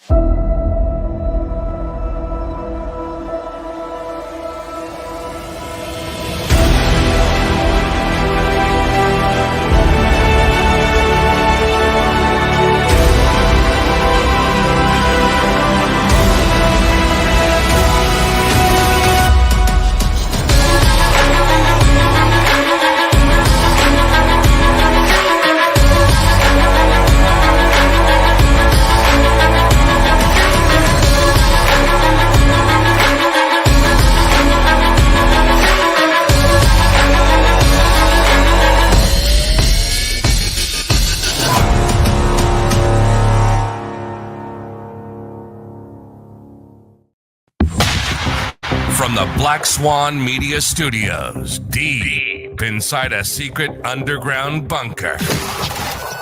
From the Black Swan Media Studios, deep inside a secret underground bunker,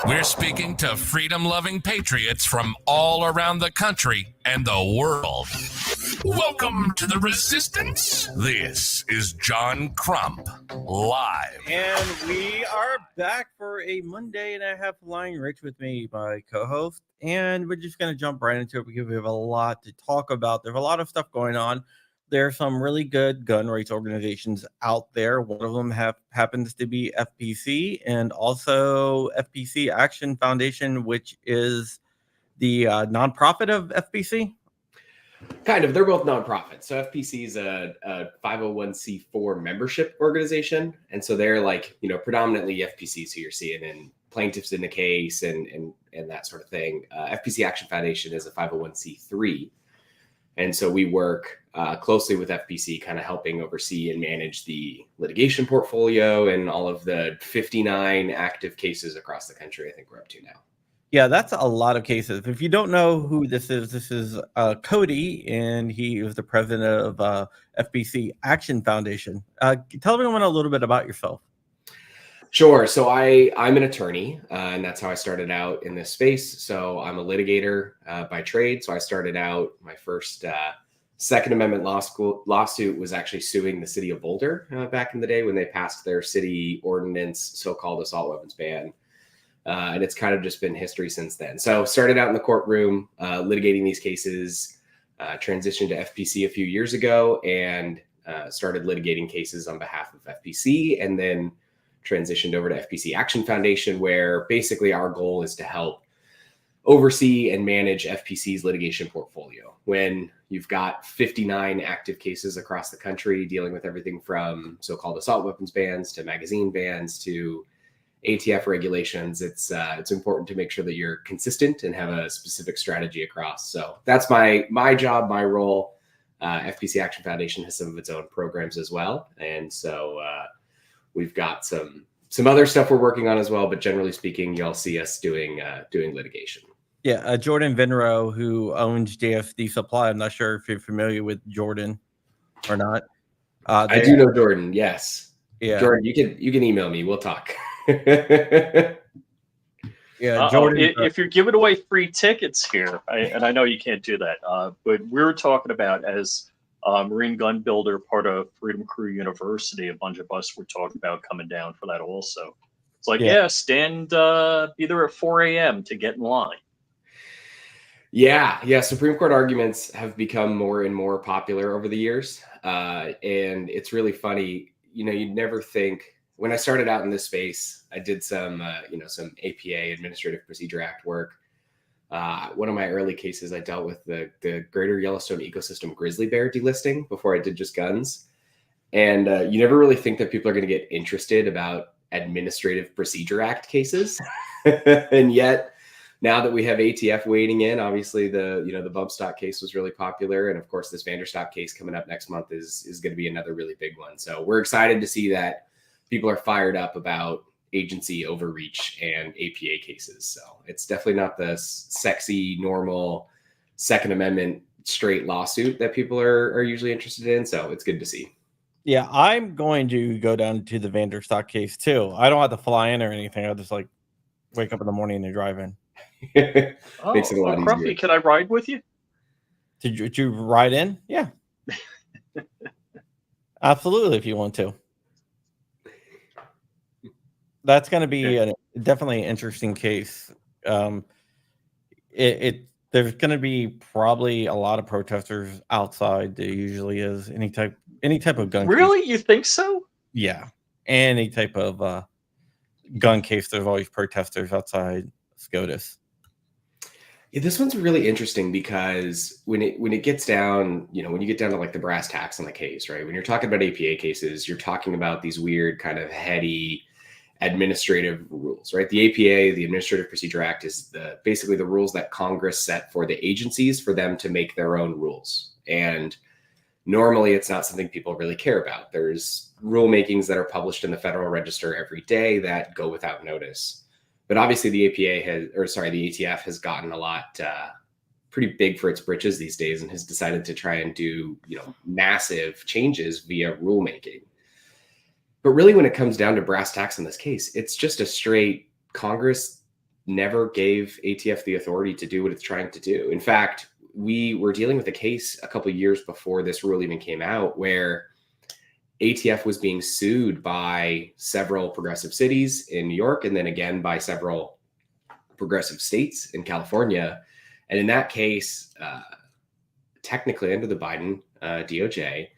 we're speaking to freedom-loving patriots from all around the country and the world. Welcome to the Resistance. This is John Crump, live. And we are back for a Monday, and I have Flying Rich with me, my co-host, and we're just going to jump right into it because we have a lot to talk about. There's a lot of stuff going on. There are some really good gun rights organizations out there. One of them happens to be FPC, and also FPC Action Foundation, which is the nonprofit of FPC. Kind of. They're both nonprofits. So FPC is a 501c4 membership organization. And so they're like, predominantly FPCs who you're seeing in plaintiffs in the case and that sort of thing. FPC Action Foundation is a 501c3. And so we work closely with FPC, kind of helping oversee and manage the litigation portfolio and all of the 59 active cases across the country. I think we're up to now. Yeah, that's a lot of cases. If you don't know who this is Cody, and he is the president of FPC Action Foundation. Tell everyone a little bit about yourself. Sure. So I'm an attorney, and that's how I started out in this space. So I'm a litigator by trade. So I started out, my first Second Amendment lawsuit was actually suing the city of Boulder back in the day when they passed their city ordinance, so-called assault weapons ban. And it's kind of just been history since then. So started out in the courtroom, litigating these cases, transitioned to FPC a few years ago, and started litigating cases on behalf of FPC, and then transitioned over to FPC Action Foundation, where basically our goal is to help oversee and manage FPC's litigation portfolio. When you've got 59 active cases across the country dealing with everything from so-called assault weapons bans to magazine bans to ATF regulations, it's important to make sure that you're consistent and have a specific strategy across. So that's my job, my role. FPC Action Foundation has some of its own programs as well. And so we've got some other stuff we're working on as well, but generally speaking, you'll see us doing litigation. Yeah, Jordan Vinro, who owns JFD Supply. I'm not sure if you're familiar with Jordan or not. I do know Jordan. Yes. Yeah. Jordan, you can email me. We'll talk. Yeah, Jordan. If you're giving away free tickets here, and I know you can't do that, but we were talking about as Marine Gun Builder, part of Freedom Crew University, a bunch of us were talking about coming down for that also. It's like, stand be there at 4 a.m. to get in line. Yeah. Supreme Court arguments have become more and more popular over the years. And it's really funny. You'd never think, when I started out in this space, I did some APA, Administrative Procedure Act work. One of my early cases, I dealt with the Greater Yellowstone Ecosystem grizzly bear delisting before I did just guns. And you never really think that people are going to get interested about Administrative Procedure Act cases. And yet, now that we have ATF wading in, obviously the bump stock case was really popular. And of course, this Vanderstock case coming up next month is going to be another really big one. So we're excited to see that people are fired up about agency overreach and APA cases. So it's definitely not the sexy, normal Second Amendment straight lawsuit that people are usually interested in. So it's good to see. Yeah, I'm going to go down to the Vanderstock case too. I don't have to fly in or anything. I'll just wake up in the morning and drive in. Makes it a lot Crumpy, easier. can I ride with you? Did you ride in? Yeah. Absolutely, if you want to. That's going to be definitely an interesting case. It there's going to be probably a lot of protesters outside. There usually is any type of gun case. Really? You think so? Yeah, any type of gun case. There's always protesters outside SCOTUS. Yeah, this one's really interesting because when it gets down, when you get down to like the brass tacks on the case, right? When you're talking about APA cases, you're talking about these weird kind of heady administrative rules, right? The APA, the Administrative Procedure Act, is basically the rules that Congress set for the agencies for them to make their own rules. And normally it's not something people really care about. There's rulemakings that are published in the Federal Register every day that go without notice. But obviously the ATF has gotten a lot pretty big for its britches these days and has decided to try and do, massive changes via rulemaking. But really, when it comes down to brass tacks in this case, it's just a straight Congress never gave ATF the authority to do what it's trying to do. In fact, we were dealing with a case a couple of years before this rule even came out where ATF was being sued by several progressive cities in New York and then again by several progressive states in California. And in that case, technically under the Biden DOJ,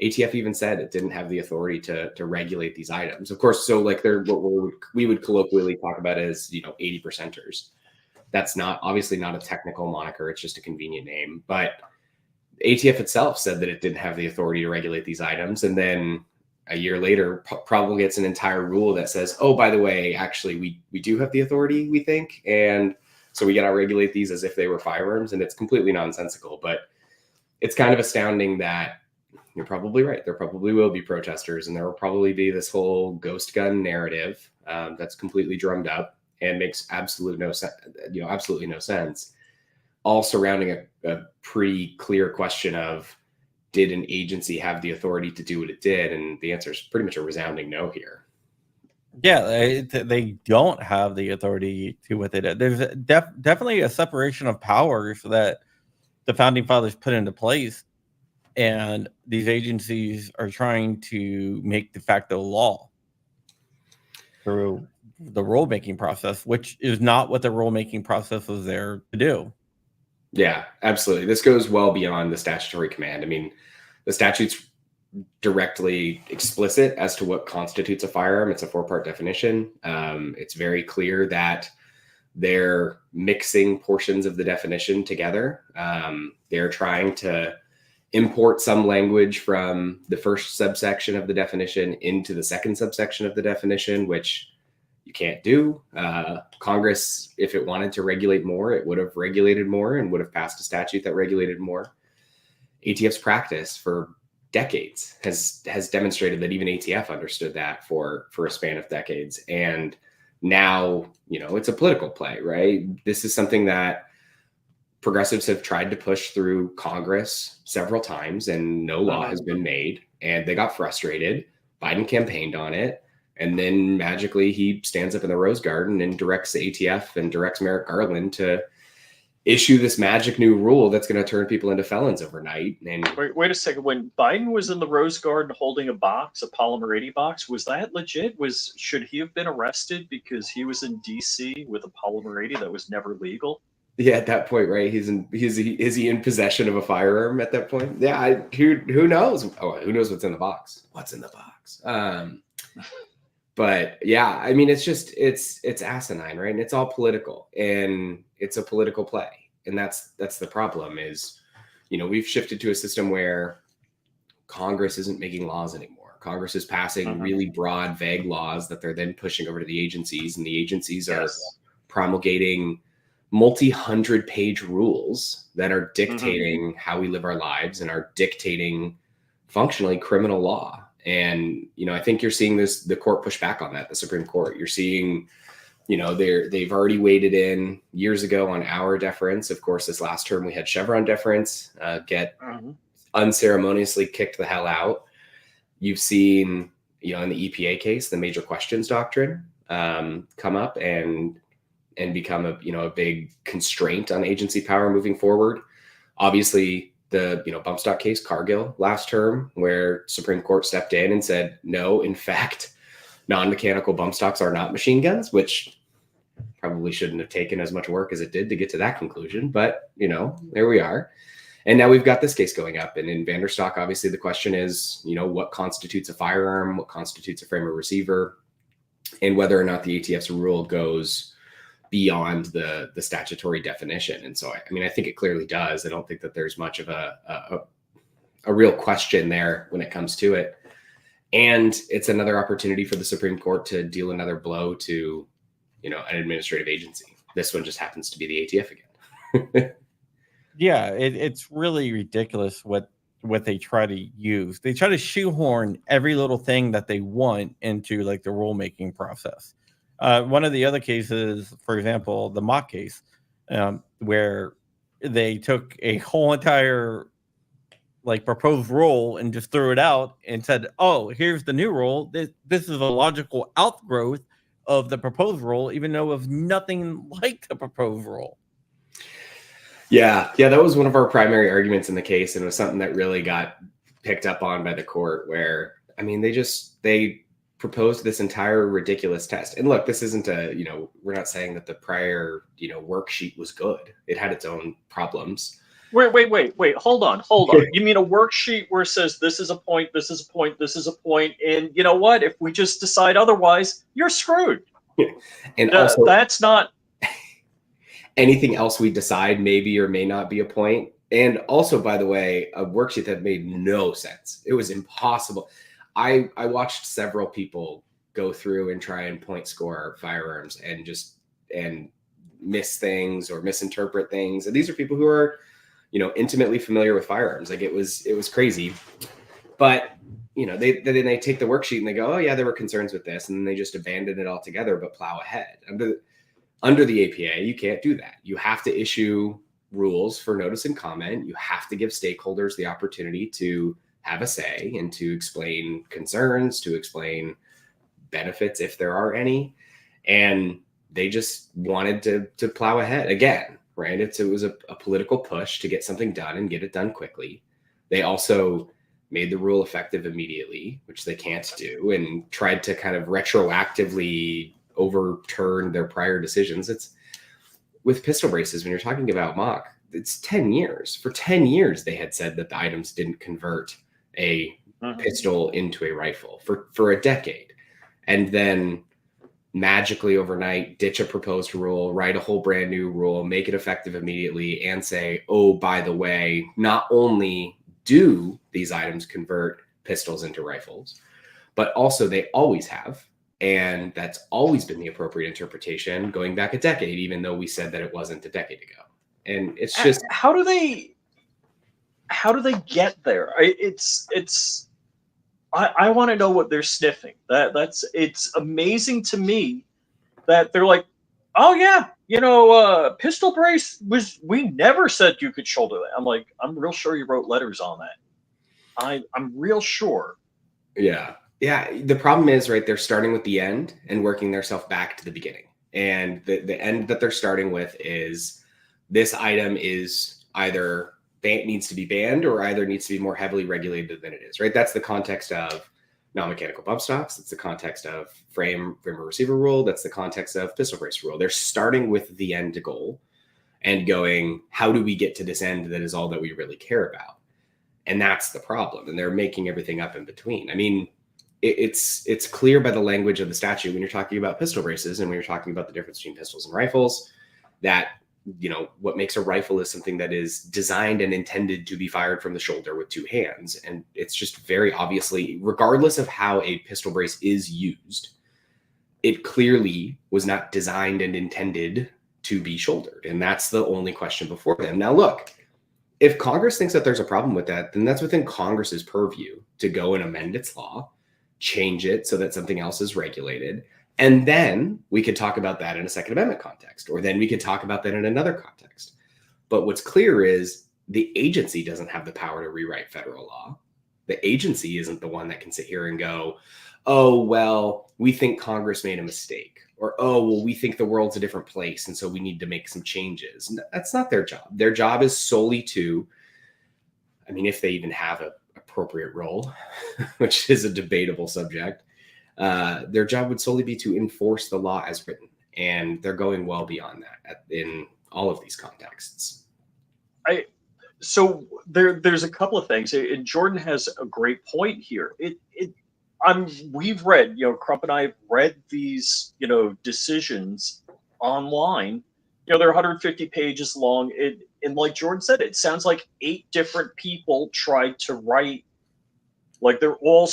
ATF even said it didn't have the authority to regulate these items. Of course, so like they're what we would colloquially talk about as 80%ers. That's obviously not a technical moniker. It's just a convenient name. But ATF itself said that it didn't have the authority to regulate these items. And then a year later, probably gets an entire rule that says, oh, by the way, actually, we do have the authority, we think. And so we got to regulate these as if they were firearms. And it's completely nonsensical. But it's kind of astounding that you're probably right. There probably will be protesters and there will probably be this whole ghost gun narrative that's completely drummed up and makes absolutely no sense. All surrounding a pretty clear question of, did an agency have the authority to do what it did? And the answer is pretty much a resounding no here. Yeah, they don't have the authority to what they did. There's definitely a separation of powers that the founding fathers put into place. And these agencies are trying to make de facto law through the rulemaking process, which is not what the rulemaking process was there to do. Yeah, absolutely. This goes well beyond the statutory command. I mean, the statute's directly explicit as to what constitutes a firearm. It's a 4-part definition. It's very clear that they're mixing portions of the definition together. They're trying to import some language from the first subsection of the definition into the second subsection of the definition, which you can't do. Congress, if it wanted to regulate more, it would have regulated more and would have passed a statute that regulated more. ATF's practice for decades has demonstrated that even ATF understood that for a span of decades. And now, it's a political play, right? This is something that progressives have tried to push through Congress several times and no law has been made. And they got frustrated. Biden campaigned on it. And then magically he stands up in the Rose Garden and directs the ATF and directs Merrick Garland to issue this magic new rule that's going to turn people into felons overnight. And wait a second. When Biden was in the Rose Garden holding a polymer 80 box, was that legit? Should he have been arrested because he was in DC with a polymer 80 that was never legal? Yeah, at that point, right? Is he in possession of a firearm at that point? Yeah, who knows? Oh, who knows what's in the box? What's in the box? But yeah, I mean, it's asinine, right? And it's all political, and it's a political play, and that's the problem. Is we've shifted to a system where Congress isn't making laws anymore. Congress is passing really broad, vague laws that they're then pushing over to the agencies, and the agencies are promulgating multi-100-page rules that are dictating how we live our lives and are dictating functionally criminal law. And, I think you're seeing the court push back on that, the Supreme Court. You're seeing, they've already waded in years ago on our deference. Of course, this last term we had Chevron deference get unceremoniously kicked the hell out. You've seen, in the EPA case, the major questions doctrine come up and become a big constraint on agency power moving forward. Obviously, the bump stock case, Cargill, last term, where Supreme Court stepped in and said, no, in fact, non-mechanical bump stocks are not machine guns, which probably shouldn't have taken as much work as it did to get to that conclusion, but there we are. And now we've got this case going up. And in Vanderstock, obviously the question is, what constitutes a firearm, what constitutes a frame or receiver, and whether or not the ATF's rule goes beyond the statutory definition. And so, I think it clearly does. I don't think that there's much of a real question there when it comes to it. And it's another opportunity for the Supreme Court to deal another blow to, an administrative agency. This one just happens to be the ATF again. Yeah, it's really ridiculous what they try to use. They try to shoehorn every little thing that they want into like the rulemaking process. One of the other cases, for example, the mock case, where they took a whole entire like proposed rule and just threw it out and said, "Oh, here's the new rule. This is a logical outgrowth of the proposed rule, even though it was nothing like the proposed rule." Yeah, that was one of our primary arguments in the case, and it was something that really got picked up on by the court, where they proposed this entire ridiculous test. And look, this isn't we're not saying that the prior worksheet was good. It had its own problems. Wait, hold on. You mean a worksheet where it says this is a point, this is a point, this is a point, and you know what? If we just decide otherwise, you're screwed. Yeah. And also, that's not anything else we decide maybe or may not be a point. And also, by the way, a worksheet that made no sense. It was impossible. I watched several people go through and try and point score firearms and miss things or misinterpret things. And these are people who are, intimately familiar with firearms. Like it was crazy. But, then they take the worksheet and they go, "Oh yeah, there were concerns with this." And then they just abandon it altogether, but plow ahead. Under the APA, you can't do that. You have to issue rules for notice and comment. You have to give stakeholders the opportunity to have a say and to explain concerns, to explain benefits if there are any. And they just wanted to plow ahead again, right? It was a political push to get something done and get it done quickly. They also made the rule effective immediately, which they can't do, and tried to kind of retroactively overturn their prior decisions. It's with pistol braces, when you're talking about mock, it's 10 years. For 10 years, they had said that the items didn't convert a pistol into a rifle for a decade. And then magically overnight, ditch a proposed rule, write a whole brand new rule, make it effective immediately, and say, "Oh, by the way, not only do these items convert pistols into rifles, but also they always have. And that's always been the appropriate interpretation going back a decade, even though we said that it wasn't a decade ago." And it's just, how do they get there? I want to know what they're sniffing. It's amazing to me that they're like, "Oh yeah, pistol brace we never said you could shoulder that." I'm like, I'm real sure you wrote letters on that. I'm real sure. Yeah. The problem is, right, they're starting with the end and working themselves back to the beginning. And the end that they're starting with is this item is either needs to be banned or either needs to be more heavily regulated than it is, right? That's the context of non-mechanical bump stocks. It's the context of frame or receiver rule. That's the context of pistol brace rule. They're starting with the end goal and going, how do we get to this end that is all that we really care about? And that's the problem. And they're making everything up in between. I mean, it's clear by the language of the statute when you're talking about pistol braces and when you're talking about the difference between pistols and rifles that, what makes a rifle is something that is designed and intended to be fired from the shoulder with two hands. And it's just very obviously, regardless of how a pistol brace is used, it clearly was not designed and intended to be shouldered. And that's the only question before them. Now, look, if Congress thinks that there's a problem with that, then that's within Congress's purview to go and amend its law, change it so that something else is regulated. And then we could talk about that in a Second Amendment context, or then we could talk about that in another context. But what's clear is the agency doesn't have the power to rewrite federal law. The agency isn't the one that can sit here and go, "Oh, well, we think Congress made a mistake," or, "Oh, well, we think the world's a different place, and so we need to make some changes." That's not their job. Their job is solely to, if they even have an appropriate role, which is a debatable subject, their job would solely be to enforce the law as written. and they're going well beyond that in all of these contexts. So there's a couple of things, and Jordan has a great point here. We've read, Crump and I have read these, decisions online. They're 150 pages long. And like Jordan said, it sounds like 8 different people tried to write, like they're all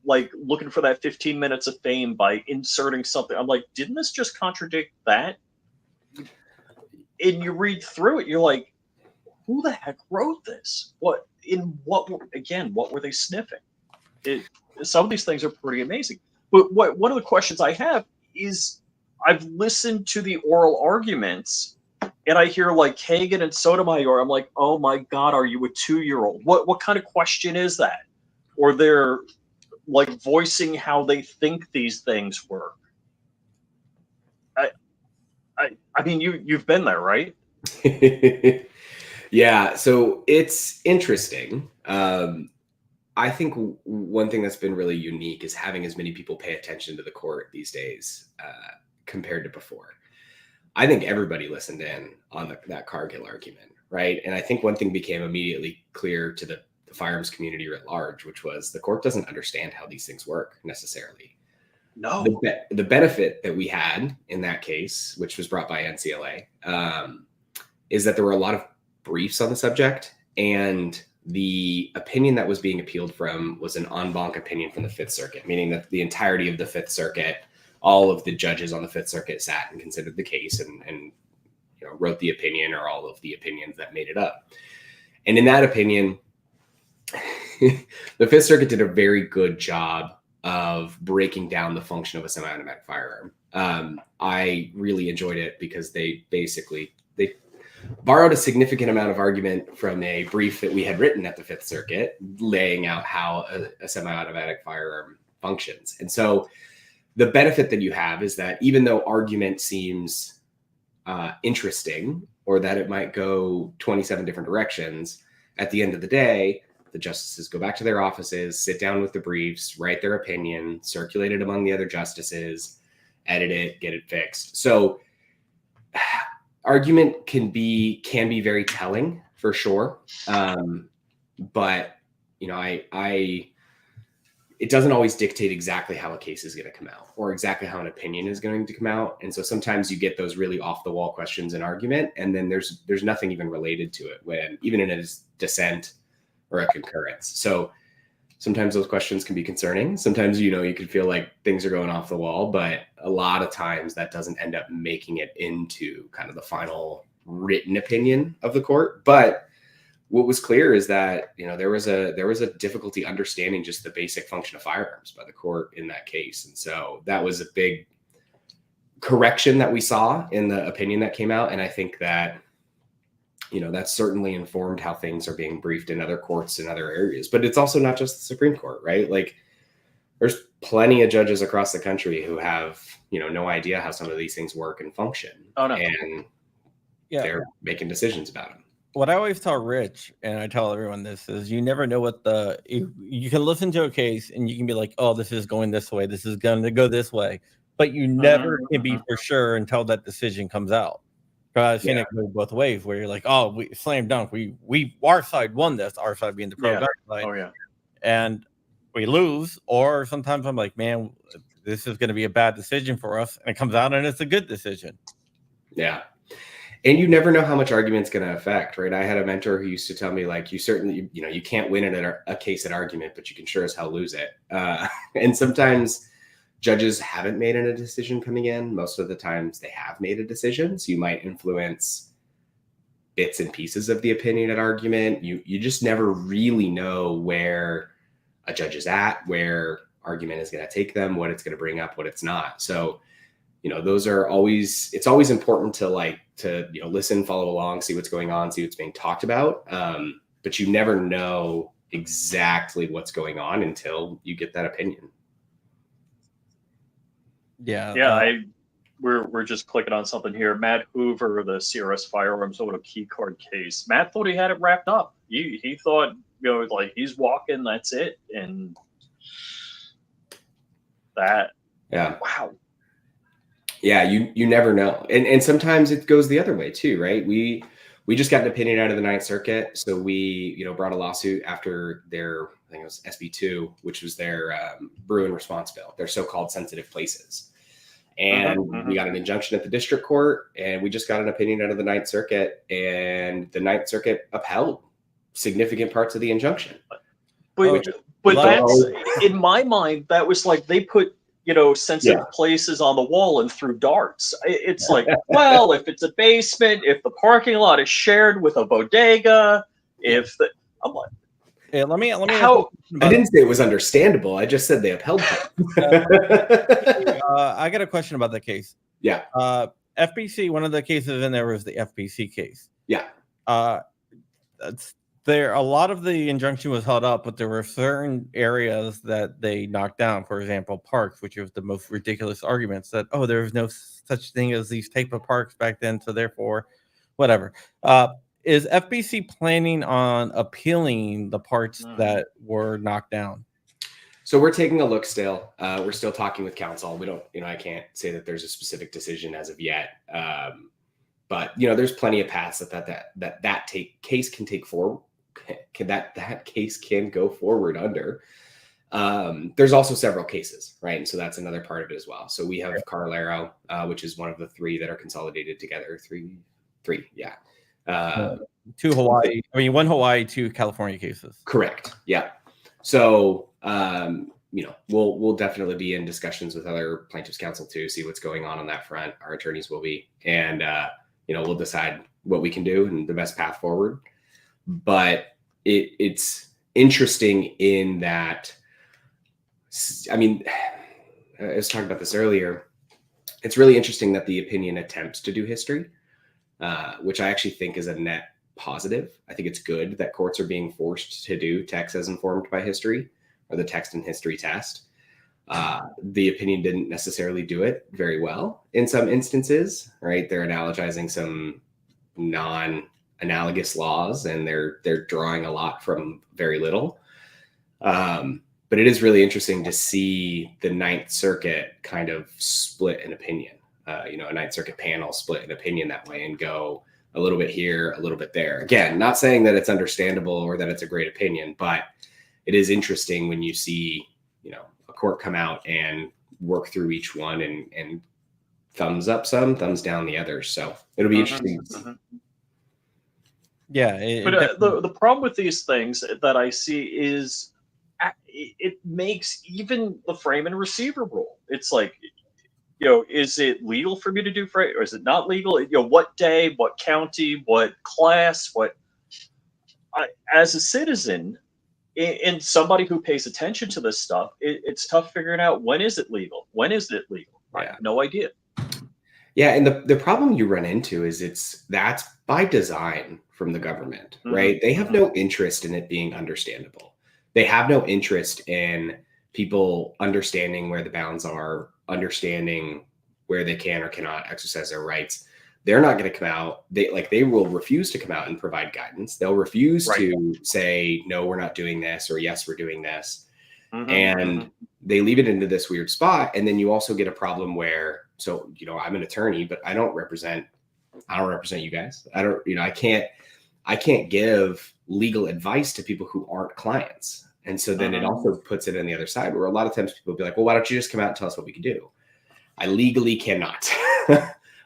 like looking for that 15 minutes of fame by inserting something. I'm like, didn't this just contradict that? And you read through it, you're like, who the heck wrote this? What were they sniffing? Some of these things are pretty amazing. But one of the questions I have is, I've listened to the oral arguments, and I hear like Kagan and Sotomayor. I'm like, oh my God, are you a 2-year-old? What kind of question is that? Or they're like voicing how they think these things work. I mean, you've been there, right? Yeah, so it's interesting. I think one thing that's been really unique is having as many people pay attention to the court these days compared to before. I think everybody listened in on that Cargill argument, right? And I think one thing became immediately clear to the firearms community at large, which was the court doesn't understand how these things work necessarily. No. The benefit that we had in that case, which was brought by NCLA, is that there were a lot of briefs on the subject, and the opinion that was being appealed from was an en banc opinion from the Fifth Circuit, meaning that the entirety of the Fifth Circuit, all of the judges on the Fifth Circuit sat and considered the case and wrote the opinion, or all of the opinions that made it up. And in that opinion, the Fifth Circuit did a very good job of breaking down the function of a semi-automatic firearm. I really enjoyed it because they borrowed a significant amount of argument from a brief that we had written at the Fifth Circuit, laying out how a semi-automatic firearm functions. And so the benefit that you have is that even though argument seems interesting, or that it might go 27 different directions, at the end of the day, the justices go back to their offices, sit down with the briefs, write their opinion, circulate it among the other justices, edit it, get it fixed. So argument can be very telling for sure. But it doesn't always dictate exactly how a case is going to come out, or exactly how an opinion is going to come out. And so sometimes you get those really off the wall questions in argument, and then there's nothing even related to it, when even in a dissent or a concurrence. So sometimes those questions can be concerning. Sometimes, you can feel like things are going off the wall, but a lot of times that doesn't end up making it into kind of the final written opinion of the court. But what was clear is that, there was a difficulty understanding just the basic function of firearms by the court in that case. And so that was a big correction that we saw in the opinion that came out. And I think that, that's certainly informed how things are being briefed in other courts in other areas. But it's also not just the Supreme Court, right? Like, there's plenty of judges across the country who have, no idea how some of these things work and function. Oh, no. And they're making decisions about them. What I always tell Rich, and I tell everyone this, is you never know what you can listen to a case and you can be like, oh, this is going this way, this is going to go this way, but you never can be for sure until that decision comes out. But I've seen it go both ways, where you're like, oh, we slam dunk, our side won this, our side being the pro-gun side. Oh yeah. And we lose, or sometimes I'm like, man, this is going to be a bad decision for us, and it comes out and it's a good decision. Yeah. And you never know how much argument's going to affect, right? I had a mentor who used to tell me, like, you certainly, you can't win it at a case at argument, but you can sure as hell lose it. And sometimes judges haven't made a decision coming in. Most of the times they have made a decision. So you might influence bits and pieces of the opinion at argument. You just never really know where a judge is at, where argument is going to take them, what it's going to bring up, what it's not. So, those are always, it's always important to listen, follow along, see what's going on, see what's being talked about. But you never know exactly what's going on until you get that opinion. Yeah. We're just clicking on something here. Matt Hoover, the CRS Firearms Auto key card case. Matt thought he had it wrapped up. He thought, like, he's walking, that's it. And that, yeah. wow. Yeah, you never know. And sometimes it goes the other way too, right? We just got an opinion out of the Ninth Circuit. So we, brought a lawsuit after their, I think it was SB2, which was their Bruin response bill, their so-called sensitive places. And we got an injunction at the district court, and we just got an opinion out of the Ninth Circuit, and the Ninth Circuit upheld significant parts of the injunction. But that's, in my mind, that was like they put, sensitive places on the wall and threw darts. It's like, well, if it's a basement, if the parking lot is shared with a bodega, I'm like, yeah, let me. How? I didn't say it was understandable. I just said they upheld it. I got a question about the case. Yeah. FPC, one of the cases in there was the FPC case. Yeah. There, a lot of the injunction was held up, but there were certain areas that they knocked down. For example, parks, which was the most ridiculous arguments that, there was no such thing as these type of parks back then, so therefore, whatever. Is FPC planning on appealing the parts that were knocked down? So we're taking a look still. We're still talking with counsel. We don't, I can't say that there's a specific decision as of yet. But there's plenty of paths that case can take forward. That case can go forward under. There's also several cases, right? And so that's another part of it as well. So we have Carlero, which is one of the three that are consolidated together. Three, yeah. Two Hawaii, one Hawaii, two California cases. Correct. Yeah. So, we'll definitely be in discussions with other plaintiffs' counsel to see what's going on that front. Our attorneys will be, and we'll decide what we can do and the best path forward. But it's interesting in that, I was talking about this earlier. It's really interesting that the opinion attempts to do history, which I actually think is a net positive. I think it's good that courts are being forced to do text as informed by history, or the text and history test. The opinion didn't necessarily do it very well in some instances, right? They're analogizing some non-analogous laws, and they're drawing a lot from very little. But it is really interesting to see the Ninth Circuit kind of split an opinion. A Ninth Circuit panel split an opinion that way and go a little bit here, a little bit there. Again, not saying that it's understandable or that it's a great opinion, but it is interesting when you see, a court come out and work through each one and thumbs up some, thumbs down the others. So it'll be interesting. Yeah. The problem with these things that I see is it makes even the frame and receiver rule. It's like, is it legal for me to do frame, or is it not legal? What day, what county, what class, as a citizen and somebody who pays attention to this stuff, it's tough figuring out when is it legal? When is it legal? I have no idea. Yeah. And the problem you run into is that's by design from the government, right? They have no interest in it being understandable. They have no interest in people understanding where the bounds are, understanding where they can or cannot exercise their rights. They're not going to come out. They will refuse to come out and provide guidance. They'll refuse to say, no, we're not doing this, or yes, we're doing this. And they leave it into this weird spot. And then you also get a problem where, I'm an attorney, but I don't represent you guys. I can't give legal advice to people who aren't clients. And so then it also puts it on the other side, where a lot of times people will be like, well, why don't you just come out and tell us what we can do? I legally cannot.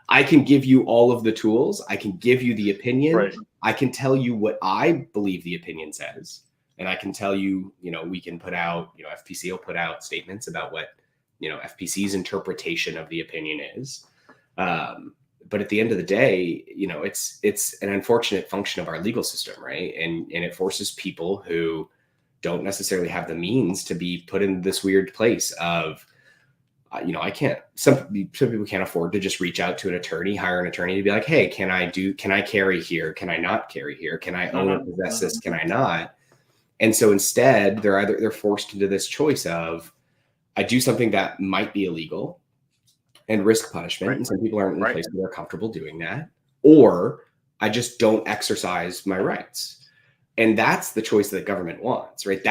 I can give you all of the tools. I can give you the opinion. Right. I can tell you what I believe the opinion says. And I can tell you, we can put out, FPC will put out statements about what, FPC's interpretation of the opinion is. But at the end of the day, it's an unfortunate function of our legal system, right? And it forces people who don't necessarily have the means to be put in this weird place of, some people can't afford to just reach out to an attorney, hire an attorney to be like, hey, can I carry here? Can I not carry here? Can I own or possess this? Can I not? And so instead they're forced into this choice of, I do something that might be illegal and risk punishment. Right. And some people aren't in a place where they're comfortable doing that, or I just don't exercise my rights. And that's the choice that the government wants, right?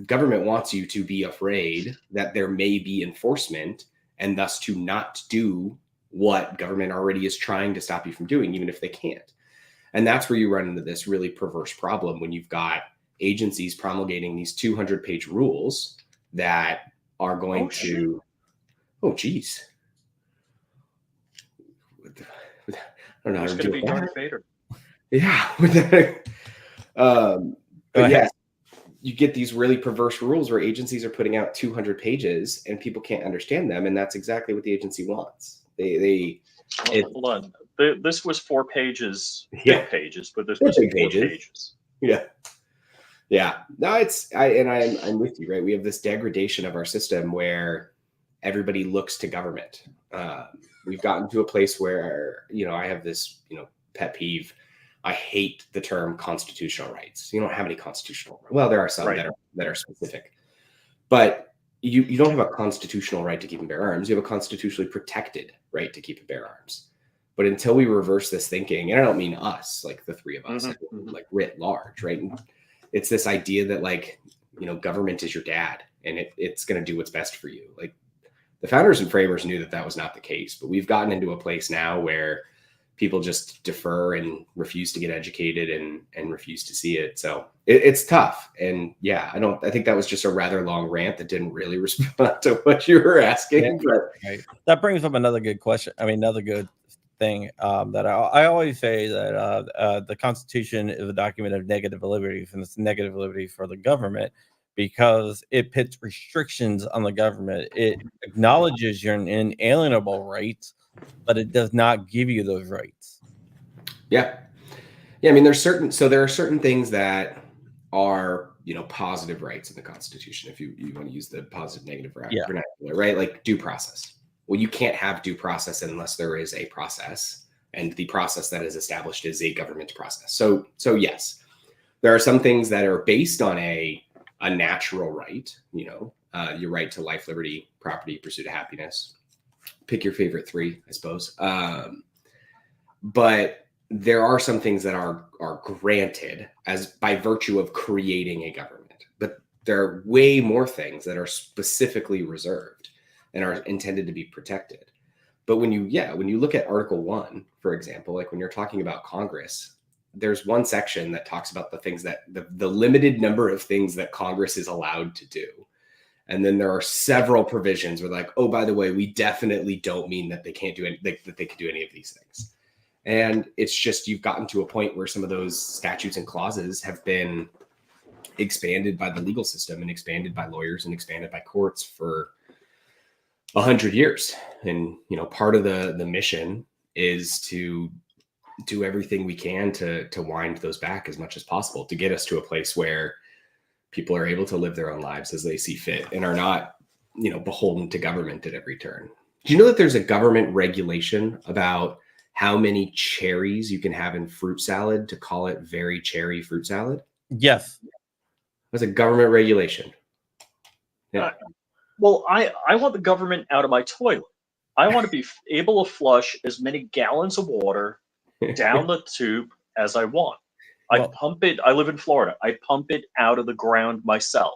Government wants you to be afraid that there may be enforcement, and thus to not do what government already is trying to stop you from doing, even if they can't. And that's where you run into this really perverse problem when you've got agencies promulgating these 200-page rules that are going to, oh, geez. I don't know how to There's going to do be that. Darth Vader. Yeah. But yes, you get these really perverse rules where agencies are putting out 200 pages and people can't understand them. And that's exactly what the agency wants. Hold on. This was 4 pages, Yeah. big pages, but this They're was big 4 pages. Yeah. Yeah. No, I'm with you, right? We have this degradation of our system where everybody looks to government. We've gotten to a place where, I have this, pet peeve. I hate the term constitutional rights. You don't have any constitutional. Well, there are some Right. that are specific, but you don't have a constitutional right to keep and bear arms. You have a constitutionally protected right to keep and bear arms. But until we reverse this thinking, and I don't mean us, like the three of us, like writ large, right? And it's this idea that government is your dad and it's going to do what's best for you. Like the founders and framers knew that was not the case, but we've gotten into a place now where people just defer and refuse to get educated and refuse to see it. So it's tough. And yeah, I think that was just a rather long rant that didn't really respond to what you were asking. Yeah, right. That brings up another good question. Another good thing that I always say that the Constitution is a document of negative liberties, and it's negative liberty for the government because it puts restrictions on the government. It acknowledges your inalienable rights, but it does not give you those rights. Yeah. I mean, there are certain things that are, positive rights in the Constitution. If you want to use the positive negative vernacular, right? Like due process. Well, you can't have due process unless there is a process, and the process that is established is a government process. So yes, there are some things that are based on a natural right, your right to life, liberty, property, pursuit of happiness. Pick your favorite 3, I suppose. But there are some things that are granted as by virtue of creating a government. But there are way more things that are specifically reserved and are intended to be protected. But when you look at Article 1, for example, like when you're talking about Congress, there's one section that talks about the things that the limited number of things that Congress is allowed to do. And then there are several provisions where like, oh, by the way, we definitely don't mean that they can't do that they can do any of these things. And it's just, you've gotten to a point where some of those statutes and clauses have been expanded by the legal system and expanded by lawyers and expanded by courts for 100 years. And, part of the mission is to do everything we can to wind those back as much as possible to get us to a place where people are able to live their own lives as they see fit and are not, beholden to government at every turn. Do you know that there's a government regulation about how many cherries you can have in fruit salad to call it very cherry fruit salad? Yes. That's a government regulation. Yeah. Well, I want the government out of my toilet. I want to be able to flush as many gallons of water down the tube as I want. I pump it. I live in Florida. I pump it out of the ground myself.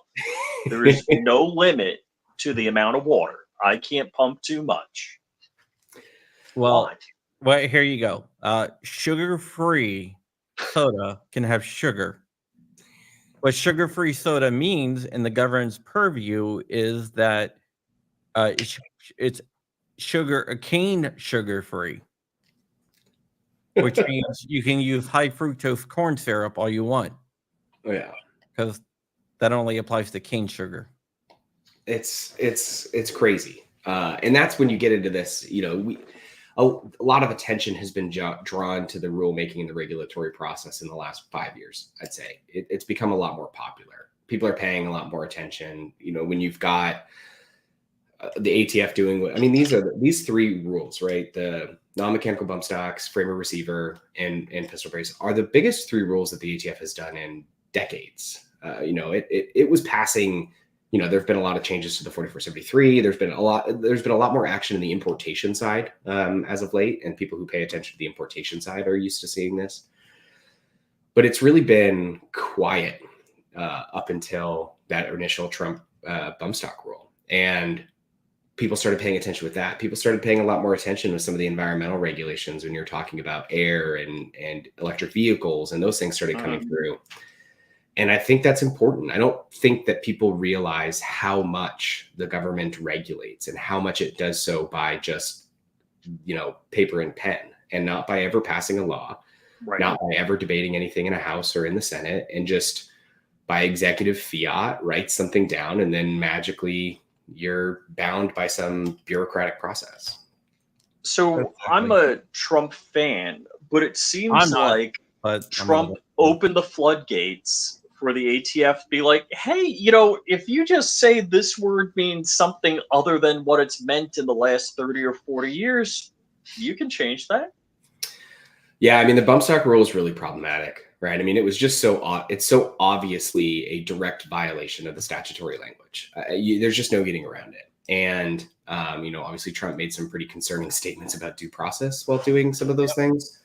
There is no limit to the amount of water. I can't pump too much. Well, here you go. Sugar-free soda can have sugar. What sugar-free soda means in the government's purview is that it's cane sugar-free, which means you can use high fructose corn syrup all you want. Oh yeah, because that only applies to cane sugar. It's crazy, and that's when you get into this. A lot of attention has been drawn to the rulemaking and the regulatory process in the last 5 years. I'd say it's become a lot more popular. People are paying a lot more attention. When you've got the ATF doing what, these 3 rules, right? The non-mechanical bump stocks, framer receiver, and pistol brace are the biggest 3 rules that the ATF has done in decades. It was passing. There've been a lot of changes to the 4473. There's been a lot more action in the importation side as of late, and people who pay attention to the importation side are used to seeing this. But it's really been quiet up until that initial Trump bump stock rule, and people started paying attention with that. People started paying a lot more attention with some of the environmental regulations when you're talking about air and electric vehicles, and those things started coming through. And I think that's important. I don't think that people realize how much the government regulates and how much it does so by just, paper and pen, and not by ever passing a law, not by ever debating anything in a House or in the Senate, and just by executive fiat writes something down, and then magically you're bound by some bureaucratic process. So I'm a Trump fan, but it seems like Trump opened the floodgates for the ATF to be like, hey, if you just say this word means something other than what it's meant in the last 30 or 40 years, you can change that. Yeah, I mean, the bump stock rule is really problematic, right? I mean, it was just it's so obviously a direct violation of the statutory language. There's just no getting around it. And, obviously Trump made some pretty concerning statements about due process while doing some of those things.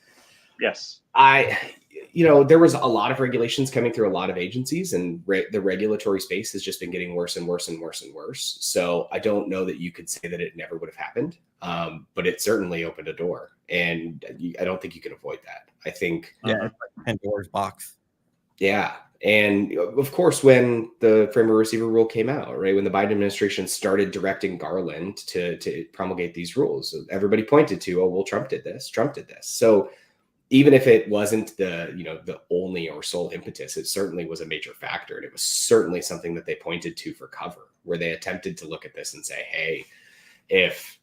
Yes. There was a lot of regulations coming through a lot of agencies, and the regulatory space has just been getting worse and worse and worse and worse. So I don't know that you could say that it never would have happened, but it certainly opened a door, and I don't think you can avoid that. I think, it's like Pandora's box. Yeah. And of course, when the framer receiver rule came out, right, when the Biden administration started directing Garland to promulgate these rules, everybody pointed to, oh, well, Trump did this. So even if it wasn't the only or sole impetus, it certainly was a major factor. And it was certainly something that they pointed to for cover, where they attempted to look at this and say, hey, if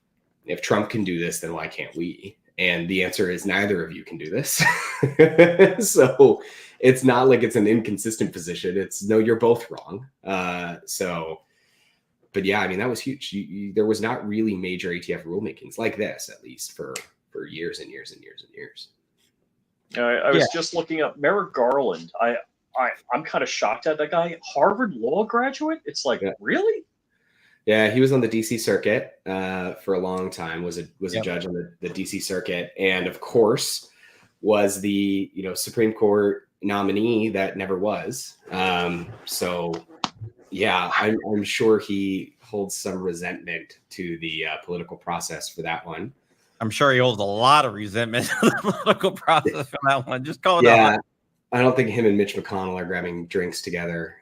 Trump can do this, then why can't we? And the answer is neither of you can do this. So it's not like it's an inconsistent position. It's no, you're both wrong. But yeah, I mean, that was huge. There was not really major ATF rulemakings like this, at least for years and years and years and years. I was just looking up Merrick Garland. I'm kind of shocked at that guy. Harvard law graduate. It's like, really? Yeah, he was on the DC circuit for a long time. Was a judge on the DC circuit, and of course was the Supreme Court nominee that never was. So yeah, I'm sure he holds some resentment to the political process for that one. I'm sure he holds a lot of resentment to the political process for that one. Just call it out. I don't think him and Mitch McConnell are grabbing drinks together